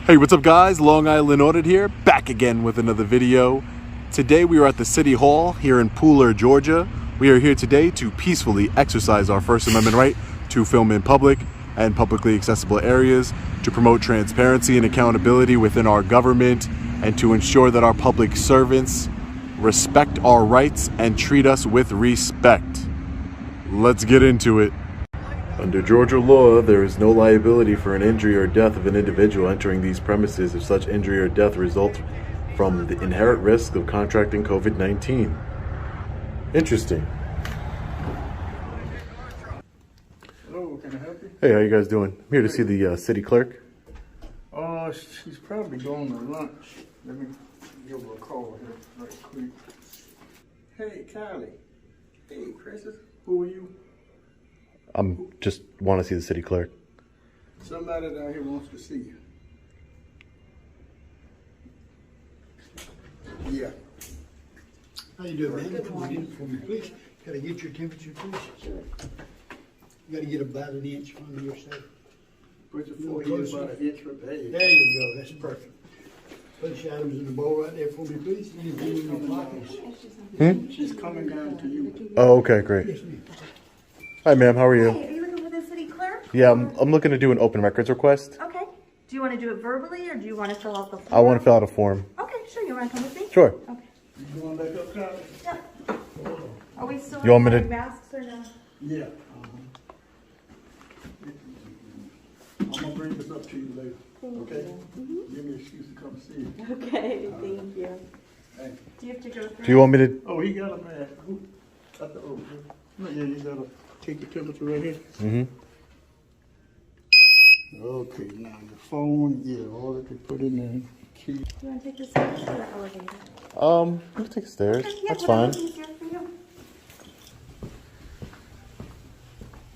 Hey, what's up guys? Long Island Audit here, back again with another video. Today we are at the City Hall here in Pooler, Georgia. We are here today to peacefully exercise our First Amendment right to film in public and publicly accessible areas, to promote transparency and accountability within our government, and to ensure that our public servants respect our rights and treat us with respect. Let's get into it. Under Georgia law, there is no liability for an injury or death of an individual entering these premises if such injury or death results from the inherent risk of contracting COVID-19. Interesting. Hello, can I help you? Hey, how you guys doing? I'm here to see the city clerk. She's probably going to lunch. Let me give her a call here right quick. Hey, Kylie. Hey, Princess. Who are you? I'm just want to see the city clerk. Somebody down here wants to see you. Yeah. How you doing, man? Come on in for me, please. Gotta get your temperature, please. Sure. You gotta get about an inch on your side. Put your forehead about an inch from the head. There you go, that's perfect. Put your items in the bowl right there for me, please. Anything in your pockets? She's coming down to you. Oh, okay, great. Yes, ma'am. Hi, ma'am. How are you? Hey, are you looking for the city clerk? Yeah, I'm looking to do an open records request. Okay. Do you want to do it verbally or do you want to fill out the form? I want to fill out a form. Okay, sure. You want to come with me? Sure. Okay. You going back up, Kylie? Yeah. Are we still You want me to- wearing masks or no? Yeah. I'm gonna bring this up to you later. Okay? Give me an excuse to come see you. Okay, thank you. Thank you. Do you have to go through? Do you want me to? Oh, he got a man. Yeah, you gotta take the temperature right here. Mm-hmm. Okay, now the phone, yeah, all that they put in there. Key. Do you want to take the stairs or the elevator? We'll take the stairs. Okay, yeah, That's fine. whatever's easier for you.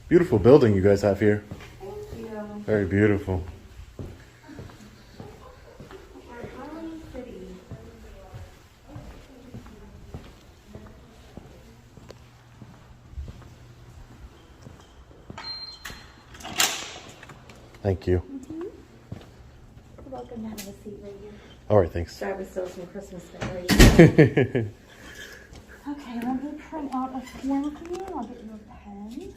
Beautiful building you guys have here. Thank you. Very beautiful. Harlem City. Thank you. You're welcome to have a seat right here. All right, thanks. Grab us still some Christmas decorations. Okay, let me print out a form for you. I'll get you a pen.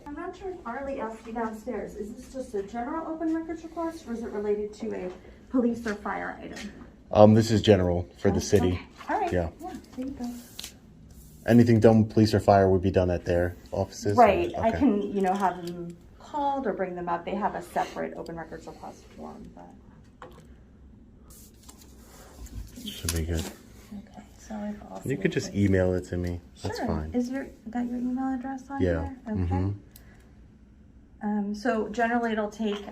I'm not sure if Arlie asked you downstairs. Is this just a general open records request or is it related to a police or fire item? This is general for the city. Okay. All right. Yeah. Yeah, there you go. Anything done with police or fire would be done at their offices? Right. Or- I okay. can, have them called or bring them up. They have a separate open records request form, but Should be good. okay. So I've also You could just email it to me. That's Sure. fine. Is got your email address on Yeah. there? Okay. Mm-hmm. So generally it'll take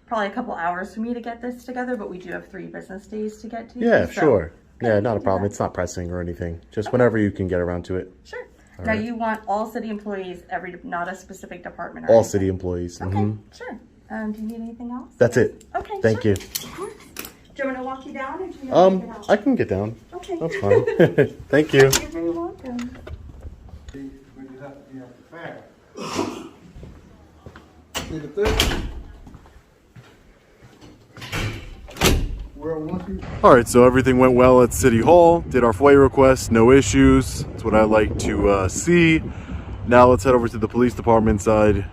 probably a couple hours for me to get this together, but we do have 3 business days to get to. Yeah, so- sure. Yeah, we not a can do problem. that. It's not pressing or anything. Just whenever you can get around to it. Sure. All Now right. you want all city employees, not a specific department or All anything? city employees. Okay, Mhm. sure. Do you need anything else? That's it. Okay, Thank sure. you. Of course. Do you want me to walk you down or do you want me to get out? I can get down. Okay. That's fine. Thank you. You're very welcome. See, we just have to be at the fair. See the thing? Where once you All right, so everything went well at City Hall. Did our FOIA request, no issues. That's what I like to see. Now let's head over to the police department side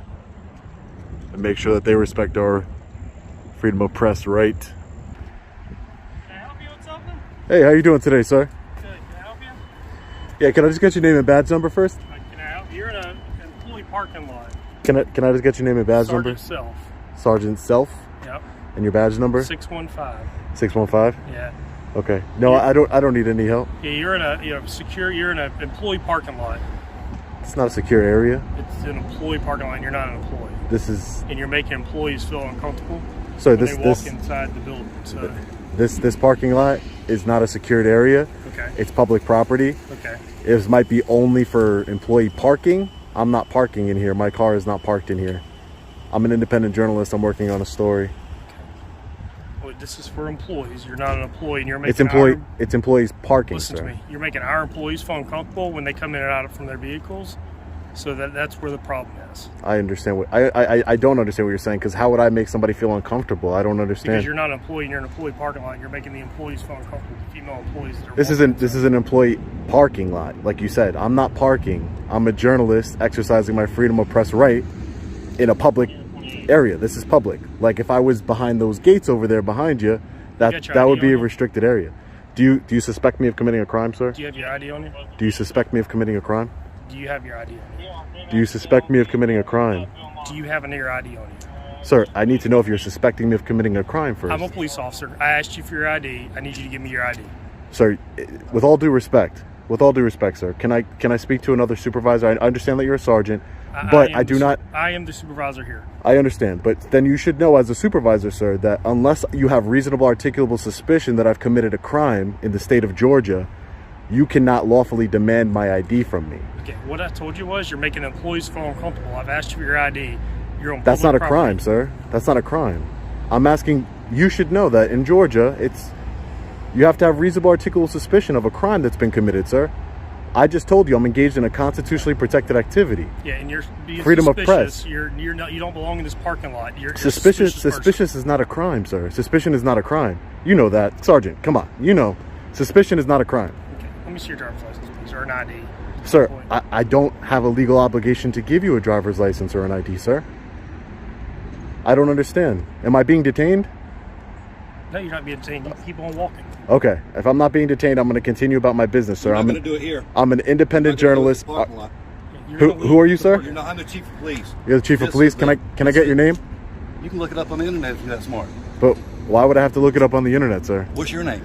and make sure that they respect our freedom of press right. Can I help you with something? Hey, how you doing today, sir? Good. Can I help you? Yeah, can I just get your name and badge number first? Can I help you? You're in an employee parking lot. Can I just get your name and badge number? Sergeant Self. Sergeant Self. Yep. And your badge number? 615. 615. Yeah. Okay. No, I don't need any help. Yeah. You're in a you're in an employee parking lot. It's not a secure area. It's an employee parking lot. And you're not an employee, This is and you're making employees feel uncomfortable so when this they walk this inside the building. So this parking lot is not a secured area. okay. It's public property. Okay. It might be only for employee parking. I'm not parking in here. My car is not parked in here. I'm an independent journalist. I'm working on a story. Well, this is for employees. You're not an employee, and you're making It's employees parking, Listen sir. to me. You're making our employees feel uncomfortable when they come in and out from their vehicles. So that's where the problem is. I understand what I don't understand what you're saying, because how would I make somebody feel uncomfortable? I don't understand. Because you're not an employee and you're in an employee parking lot. You're making the employees feel uncomfortable. The female employees that are This is an employee parking lot, like you said. I'm not parking. I'm a journalist exercising my freedom of press right in a public area. This is public. Like if I was behind those gates over there behind you, that would be a restricted area. Do you suspect me of committing a crime, sir? Do you have your ID on you? Do you suspect me of committing a crime? Do you have your ID on you? Do you suspect me of committing a crime? Do you have your ID on you? Sir, I need to know if you're suspecting me of committing a crime first. I'm a police officer. I asked you for your ID. I need you to give me your ID. Sir, with all due respect, sir, can I speak to another supervisor? I understand that you're a sergeant, but I do not. I am the supervisor here. I understand, but then you should know as a supervisor, sir, that unless you have reasonable articulable suspicion that I've committed a crime in the state of Georgia, you cannot lawfully demand my ID from me. Okay, what I told you was you're making employees feel uncomfortable. I've asked you for your ID. You're on That's not a public crime, property. sir. That's not a crime. I'm asking, you should know that in Georgia, you have to have reasonable articulable suspicion of a crime that's been committed, sir. I just told you I'm engaged in a constitutionally protected activity. Yeah, and you're being Freedom of suspicious. press. You're not. You don't belong in this parking lot. You're Suspicious person. is not a crime, sir. Suspicion is not a crime. You know that, Sergeant. Come on, you know, suspicion is not a crime. Okay, let me see your driver's license, please, or an ID. Sir, I don't have a legal obligation to give you a driver's license or an ID, sir. I don't understand. Am I being detained? No, you're not being detained. You can keep on walking. Okay, if I'm not being detained, I'm going to continue about my business, sir. I'm going to do it here. I'm an independent journalist. You're Who are you, sir? You're not, I'm the chief of police. You're the chief of This police. is Can I get your name? You can look it up on the internet if you're that smart. But why would I have to look it up on the internet, sir? What's your name?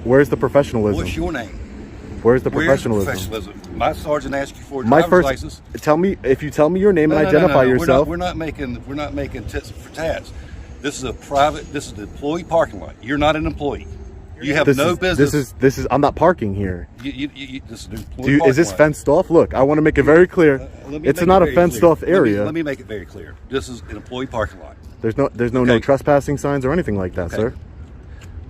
Where's the professionalism? What's your name? Where's the Where's professionalism? professionalism? My sergeant asked you for a My driver's first. license. Tell me if you tell me your name No, and no, no, identify no. yourself. We're not making tits for tats. This is a private. This is the employee parking lot. You're not an employee. You have no business. This is. I'm not parking here. This is the employee parking Is this lot. fenced off? Look, I want to make it very clear. Let me It's make not it a very fenced clear. off area. Let me make it very clear. This is an employee parking lot. There's no Okay. trespassing signs or anything like that, Okay. sir.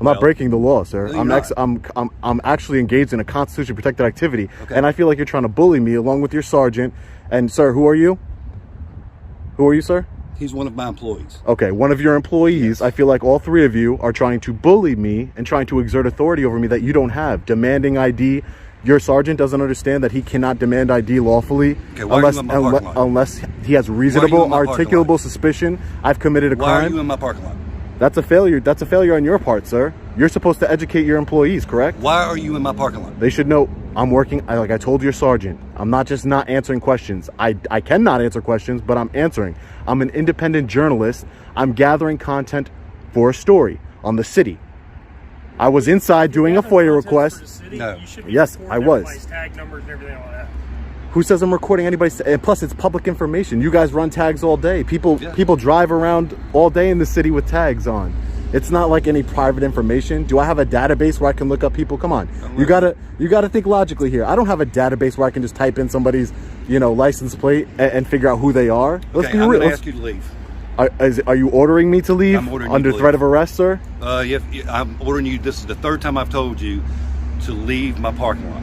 I'm not breaking the law, sir. No, you're not. I'm actually engaged in a constitutionally protected activity, Okay. and I feel like you're trying to bully me along with your sergeant. And sir, who are you? Who are you, sir? He's one of my employees. Okay, one of your employees. I feel like all three of you are trying to bully me and trying to exert authority over me that you don't have. Demanding ID. Your sergeant doesn't understand that he cannot demand ID lawfully Okay, why are you in my parking lot? unless he has in reasonable, my parking articulable lot? suspicion I've committed a Why crime. are you in my parking lot? That's a failure. That's a failure on your part, sir. You're supposed to educate your employees, correct? Why are you in my parking lot? They should know I'm working. Like I told your sergeant, I'm not just not answering questions. I cannot answer questions, but I'm answering. I'm an independent journalist. I'm gathering content for a story on the city. I was inside doing a FOIA request. No. Yes, I was. Tag numbers and everything like that. Who says I'm recording anybody's? And plus, it's public information. You guys run tags all day. People drive around all day in the city with tags on. It's not like any private information. Do I have a database where I can look up people? Come on, you gotta think logically here. I don't have a database where I can just type in somebody's, license plate and figure out who they are. Let's Okay, be I'm real. going to ask you to leave. Are you ordering me to leave I'm ordering you under to threat leave. of arrest, sir? I'm ordering you. This is the third time I've told you to leave my parking lot.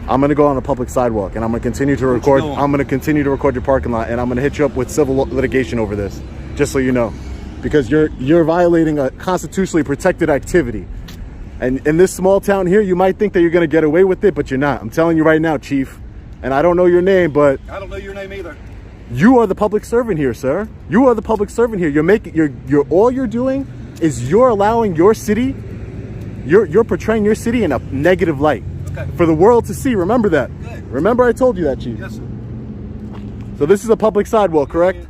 I'm gonna go on a public sidewalk and I'm gonna continue to you record. doing? I'm gonna continue to record your parking lot and I'm gonna hit you up with civil litigation over this, just so you know, because you're violating a constitutionally protected activity. And in this small town here, you might think that you're gonna get away with it, but you're not. I'm telling you right now, Chief. And I don't know your name, but I don't know your name either. you are the public servant here, sir. You are the public servant here. All you're doing is you're allowing your city. You're portraying your city in a negative light. Okay. For the world to see. Remember that. Good. Remember I told you that, Chief. Yes, sir. So this is a public sidewalk, correct?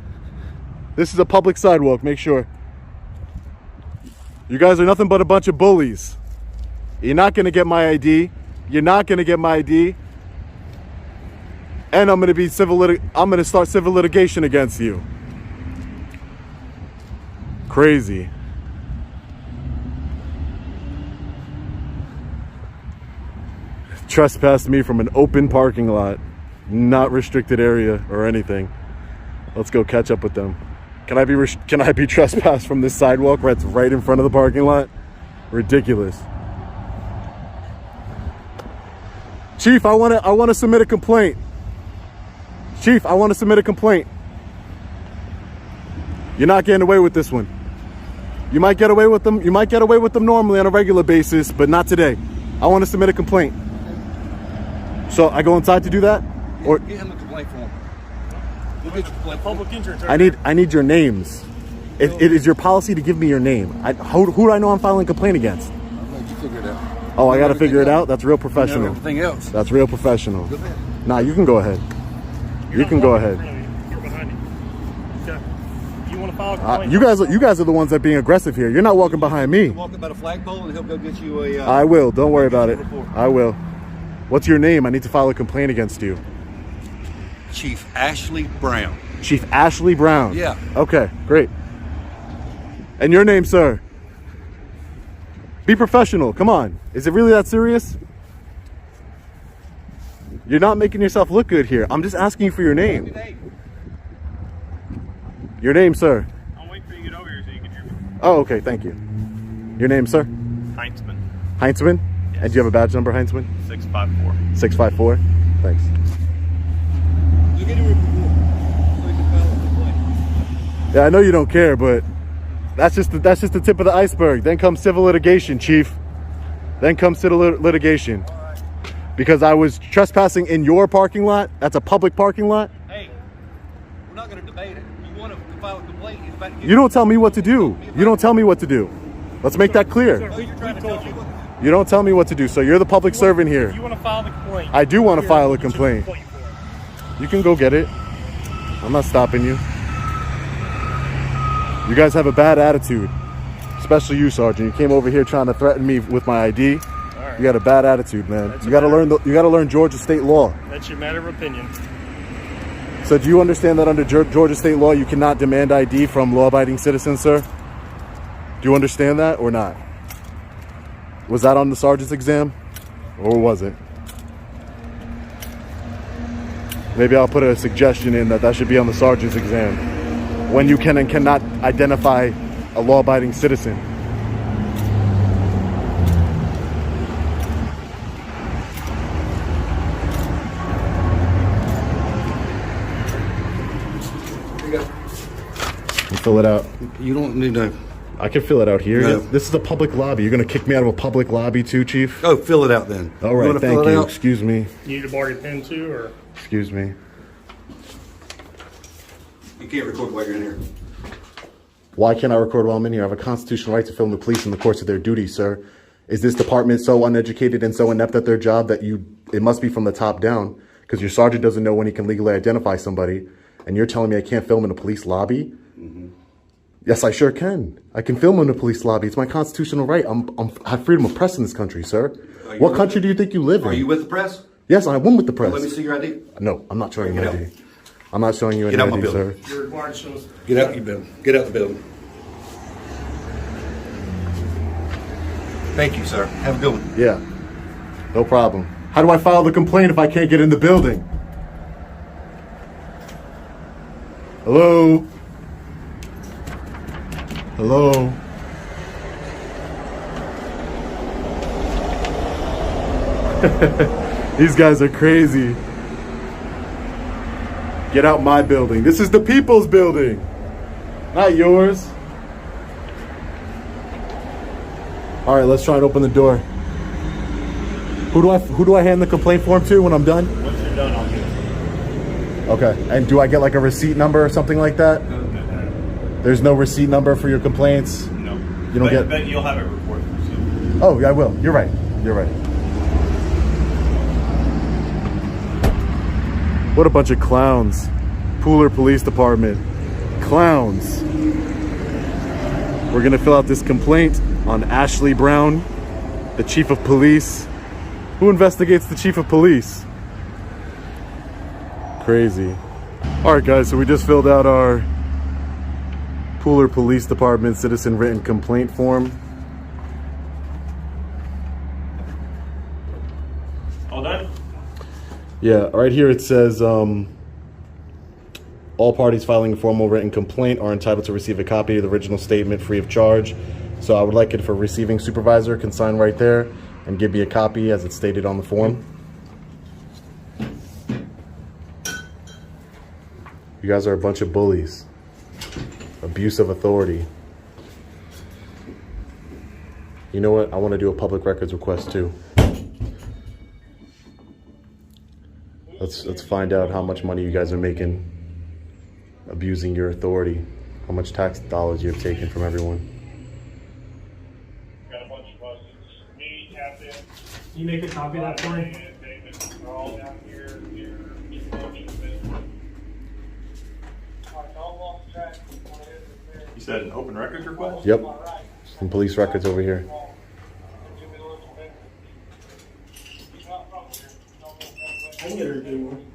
This is a public sidewalk, make sure. You guys are nothing but a bunch of bullies. You're not gonna get my ID. You're not gonna get my ID. And I'm gonna start civil litigation against you. Crazy. Trespassed me from an open parking lot, not restricted area or anything. Let's go catch up with them. Can I be trespassed from this sidewalk that's right in front of the parking lot? Ridiculous. Chief, I want to submit a complaint. Chief, I want to submit a complaint. You're not getting away with this one. You might get away with them. You might get away with them normally on a regular basis, but not today. I want to submit a complaint. So I go inside to do that, or Get him a complaint form. We'll get your complaint form. Public insurance. I need your names. It is your policy to give me your name. Who do I know I'm filing a complaint against? You figure it out. Oh, I got to figure it out. That's real You know professional. everything else. That's real professional. Go ahead. Nah, you can go ahead. You can go ahead. You're behind me. Okay. You want to file a complaint? You guys are the ones that are being aggressive here. You're not walking behind me. Walk about a flagpole and he'll go get you a. I will. Don't worry about it. report. I will. What's your name? I need to file a complaint against you. Chief Ashley Brown. Chief Ashley Brown. Yeah. Okay, great. And your name, sir? Be professional. Come on. Is it really that serious? You're not making yourself look good here. I'm just asking you for your name. Your name, sir? I'll wait for you to get over here so you can hear me. Oh, okay. Thank you. Your name, sir? Heinzman, Heinzman? And do you have a badge number, Heinzman? 654. 654? Thanks. You get a report so you can file a complaint. Yeah, I know you don't care, but that's just the tip of the iceberg. Then comes civil litigation, Chief. Then comes civil litigation. Because I was trespassing in your parking lot. That's a public parking lot. Hey, we're not going to debate it. You want to file a complaint? It's about to get You don't tell me what to do. You don't tell me what to do. Let's make that clear. You're trying to tell me what. You don't tell me what to do. So you're the public servant If you here. want to file the complaint, I do want to file a get your complaint. form. You can go get it. I'm not stopping you. You guys have a bad attitude. Especially you, Sergeant. You came over here trying to threaten me with my ID. Alright. You got a bad attitude, man. That's You got to a matter- learn Georgia state law. That's your matter of opinion. So do you understand that under Georgia state law, you cannot demand ID from law-abiding citizens, sir? Do you understand that or not? Was that on the sergeant's exam or was it? Maybe I'll put a suggestion in that should be on the sergeant's exam. When you can and cannot identify a law-abiding citizen. Fill it out. You don't need to. I can fill it out here. No. This is a public lobby. You're going to kick me out of a public lobby too, Chief? Oh, fill it out then. All You right, wanna thank fill it you. out? Excuse me. You need a bargain pen too, or Excuse me. You can't record while you're in here. Why can't I record while I'm in here? I have a constitutional right to film the police in the course of their duty, sir. Is this department so uneducated and so inept at their job that it must be from the top down? Because your sergeant doesn't know when he can legally identify somebody, and you're telling me I can't film in a police lobby? Yes, I sure can. I can film in a police lobby. It's my constitutional right. I have freedom of press in this country, sir. What country do you think you live in? Are you with the press? Yes, I won with the press. Let me see your ID. No, I'm not showing you Get an out. ID. I'm not showing you an Get out my ID, sir. building. you're required to show us. Get out your building. Get out the building. Thank you, sir. Have a good one. Yeah, no problem. How do I file the complaint if I can't get in the building? Hello? Hello? These guys are crazy. Get out my building. This is the people's building, not yours. All right, let's try and open the door. Who do I hand the complaint form to when I'm done? Once you're done, I'll get it. Okay, and do I get like a receipt number or something like that? There's no receipt number for your complaints? No. You don't get- But you'll have it recorded. So. Oh, yeah, I will. You're right. You're right. What a bunch of clowns. Pooler Police Department. Clowns. We're gonna fill out this complaint on Ashley Brown, the Chief of Police. Who investigates the Chief of Police? Crazy. All right, guys, so we just filled out our Pooler Police Department citizen written complaint form. All done? Yeah, right here it says, all parties filing a formal written complaint are entitled to receive a copy of the original statement free of charge. So I would like it if a receiving supervisor can sign right there and give me a copy as it's stated on the form. You guys are a bunch of bullies. Abuse of authority. You know what? I want to do a public records request too. Let's find out how much money you guys are making abusing your authority. How much tax dollars you've taken from everyone. Got a bunch of buses. Me, Captain, You make a copy of that for me? and David, are all down here. You said an open records request? Yep. Some police records over here. I can get her to do one.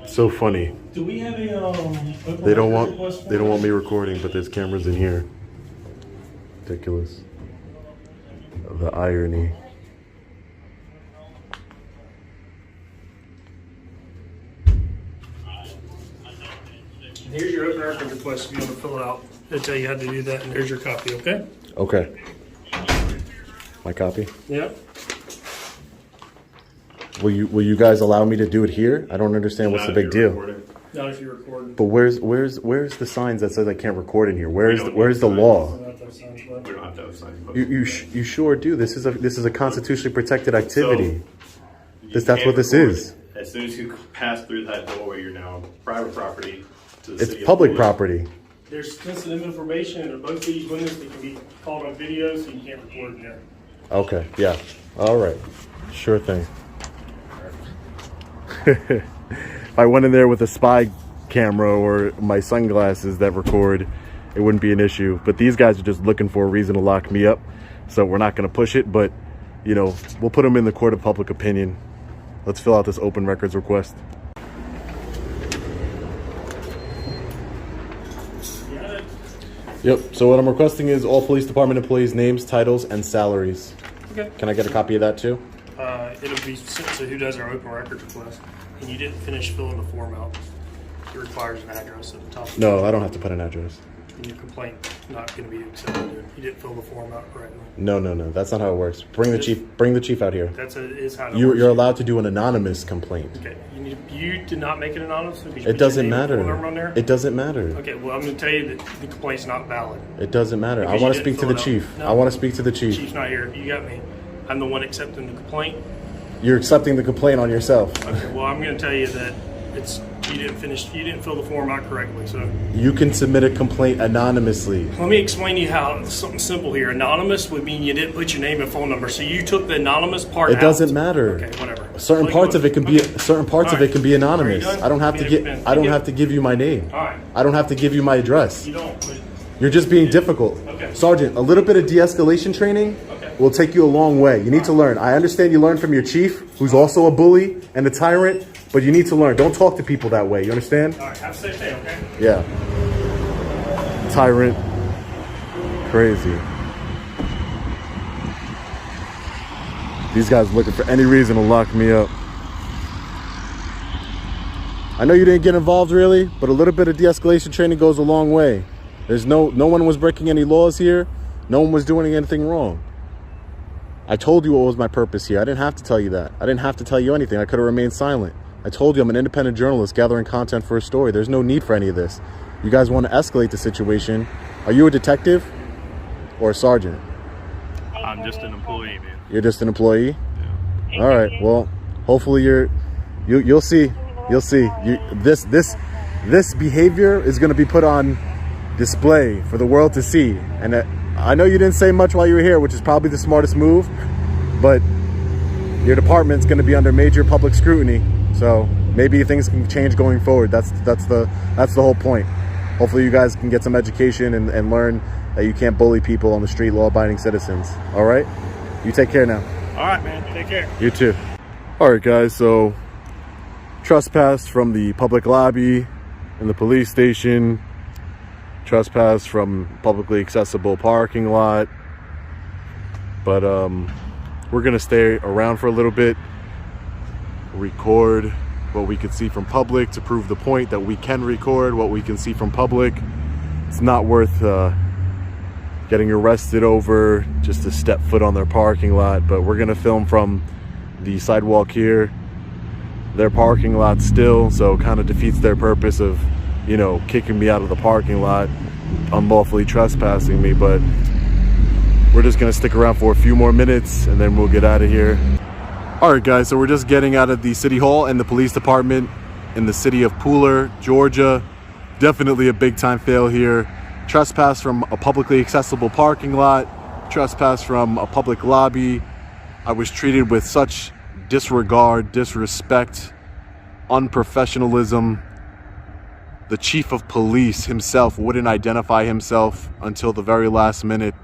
So funny. Do we have a open They don't record request want me recording, but there's cameras in here. Ridiculous. The irony. Here's your open record request if you want to fill it out. It'll tell you how to do that, and there's your copy, okay? Okay. My copy. Yep. Will you guys allow me to do it here? I don't understand what's the big deal. Not if you're recording. But where's the signs that says I can't record in here? Where's don't the need signs. law? We don't have to have signs. You sure do. This is a constitutionally protected activity. You That's can't what this record. is. As soon as you pass through that doorway, you're now private property to the It's city of public Pooler. property. There's sensitive information in both these windows that can be called on video, so you can't record in there. Okay. Yeah. All right. Sure thing. If I went in there with a spy camera or my sunglasses that record, it wouldn't be an issue. But these guys are just looking for a reason to lock me up, so we're not going to push it. But you know, we'll put them in the court of public opinion. Let's fill out this open records request. Yep. So what I'm requesting is all police department employees' names, titles, and salaries. Okay. Can I get a copy of that too? It'll be sent to who does our open records request. And you didn't finish filling the form out. It requires an address at the top. No, I don't have to put an address. And your complaint not going to be accepted. You didn't fill the form out correctly. No. That's not how it works. Bring the chief out here. Is how it You're works. allowed to do an anonymous complaint. Okay. You did not make it anonymous. So It doesn't matter. There? It doesn't matter. Okay. Well, I'm going to tell you that the complaint's not valid. It doesn't matter. I Because want you to speak to didn't the fill it chief. out. No. I want to speak to the chief. Chief's not here. You got me. I'm the one accepting the complaint. You're accepting the complaint on yourself. Okay. Well, I'm going to tell you that you didn't fill the form out correctly. So You can submit a complaint anonymously. let me explain to you how something simple here. Anonymous would mean you didn't put your name and phone number. So you took the anonymous part out. It doesn't matter. Okay, whatever. Certain parts of it can be anonymous. Are you done? I don't have to Thank give you my name. All right. I don't have to give you my address. You don't. But You're just being difficult. Okay. Sergeant, a little bit of de-escalation training will take you a long way. You need to learn. I understand you learn from your chief, who's also a bully and a tyrant, but you need to learn. Don't talk to people that way. You understand? all right. Have a safe day. Okay. Yeah. Tyrant. Crazy. These guys looking for any reason to lock me up. I know you didn't get involved really, but a little bit of de-escalation training goes a long way. There's no one was breaking any laws here. No one was doing anything wrong. I told you what was my purpose here. I didn't have to tell you that. I didn't have to tell you anything. I could have remained silent. I told you I'm an independent journalist gathering content for a story. There's no need for any of this. You guys want to escalate the situation. Are you a detective or a sergeant? I'm just an employee, man. You're just an employee? Yeah. All right. Well, hopefully you'll see. You'll see. This behavior is going to be put on display for the world to see. And I know you didn't say much while you were here, which is probably the smartest move, but your department's going to be under major public scrutiny. So maybe things can change going forward. That's the whole point. Hopefully you guys can get some education and learn that you can't bully people on the street, law-abiding citizens. All right? You take care now. All right, man. Take care. You too. All right, guys. So trespass from the public lobby in the police station. Trespass from publicly accessible parking lot. But we're gonna stay around for a little bit, record what we could see from public to prove the point that we can record what we can see from public. It's not worth getting arrested over just to step foot on their parking lot. But we're gonna film from the sidewalk here, their parking lot still, so kind of defeats their purpose of, you know, kicking me out of the parking lot, unlawfully trespassing me. But we're just gonna stick around for a few more minutes and then we'll get out of here. All right, guys, so we're just getting out of the city hall and the police department in the city of Pooler, Georgia. Definitely a big time fail here. Trespass from a publicly accessible parking lot, trespass from a public lobby. I was treated with such disregard, disrespect, unprofessionalism. The chief of police himself wouldn't identify himself until the very last minute.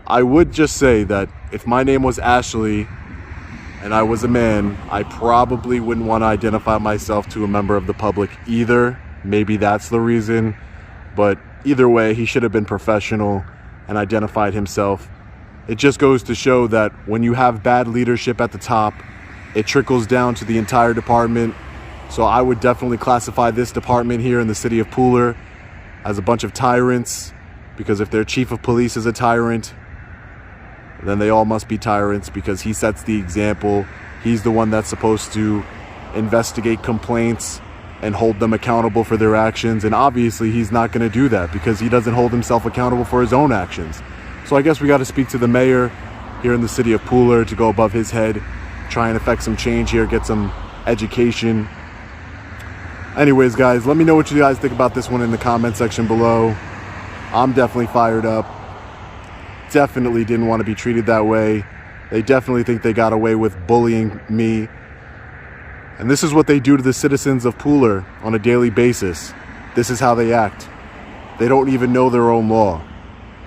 I would just say that if my name was Ashley and I was a man, I probably wouldn't want to identify myself to a member of the public either. Maybe that's the reason, but either way, he should have been professional and identified himself. It just goes to show that when you have bad leadership at the top, it trickles down to the entire department. So I would definitely classify this department here in the city of Pooler as a bunch of tyrants, because if their chief of police is a tyrant, then they all must be tyrants, because he sets the example. He's the one that's supposed to investigate complaints and hold them accountable for their actions. And obviously he's not going to do that because he doesn't hold himself accountable for his own actions. So I guess we got to speak to the mayor here in the city of Pooler to go above his head, try and affect some change here, get some education. Anyways, guys, let me know what you guys think about this one in the comment section below. I'm definitely fired up. Definitely didn't want to be treated that way. They definitely think they got away with bullying me. And this is what they do to the citizens of Pooler on a daily basis. This is how they act. They don't even know their own law.